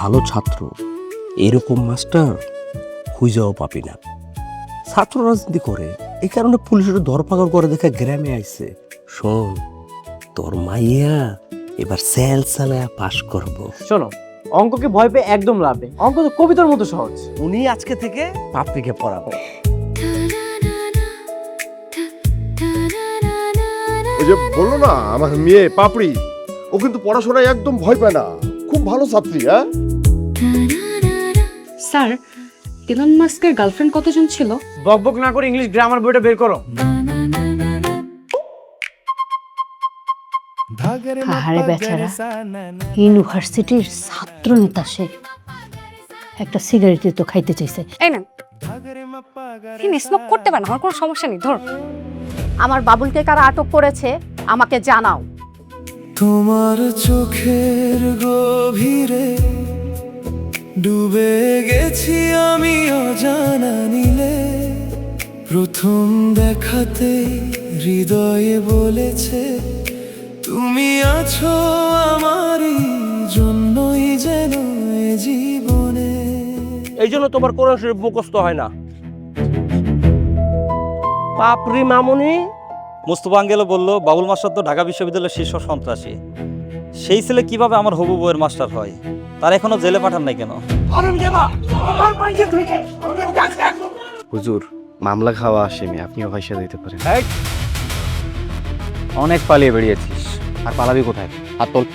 ভালো ছাত্র এরকম মাস্টার খুঁজেও পাবি না। ছাত্র রাজনীতি করে, এই কারণে পুলিশের ধরপাকড় করে দেখে গ্রামে আইছে। শোন, তোর মাইয়া এবার সেল চালায়া পাশ করব। শোনো, অঙ্ককে ভয় পেয়ে একদম লাভ নেই, অঙ্ক তো কবিতার মতো সহজ। উনি আজকে থেকে পাপড়িকে পড়াবে। ওই যে বললো না আমার মেয়ে পাপড়ি, ও কিন্তু পড়াশোনায় একদম ভয় পায় না, খুব ভালো ছাত্রী। হ্যাঁ স্যার, ইলন মাস্কের গার্লফ্রেন্ড কতজন ছিল? বকবক না করে ইংলিশ গ্রামার বইটা বের করো। আহারে বেচারা, ইউনিভার্সিটির ছাত্র নেতা সে, একটা সিগারেটই তো খাইতে চাইছে। এই না, স্মোক করতে পারে না, আমার কোনো সমস্যা নেই, ধর। আমার বাবুলকে কারা আটক করেছে আমাকে জানাও। তোমার চোখের গভীরে ডুবে গেছি আমি অজানা নীলে, প্রথম দেখাতে হৃদয়ে বলেছে তুমি আছো আমারই জন্যই যেন এ জীবনে। এই জন্য তোমার কোরআন শরীফ মুখস্থ হয় না। পাপড়ি মামুনি মুস্তফা আঙ্গেলও বলল, বাবুল মাস্টার তো ঢাকা বিশ্ববিদ্যালয়ের শীর্ষ সন্ত্রাসী। সেই ছেলে কিভাবে আমার হবু বউয়ের মাস্টার হয়? তার এখনো জেলে পাঠান নাই কেন? হুজুর, মামলা খাওয়া আসামি, আপনিও পয়সা দিতে পারেন। অনেক পালিয়ে বেরিয়েছিস, আর পালাবি কোথায়? হাত তোল।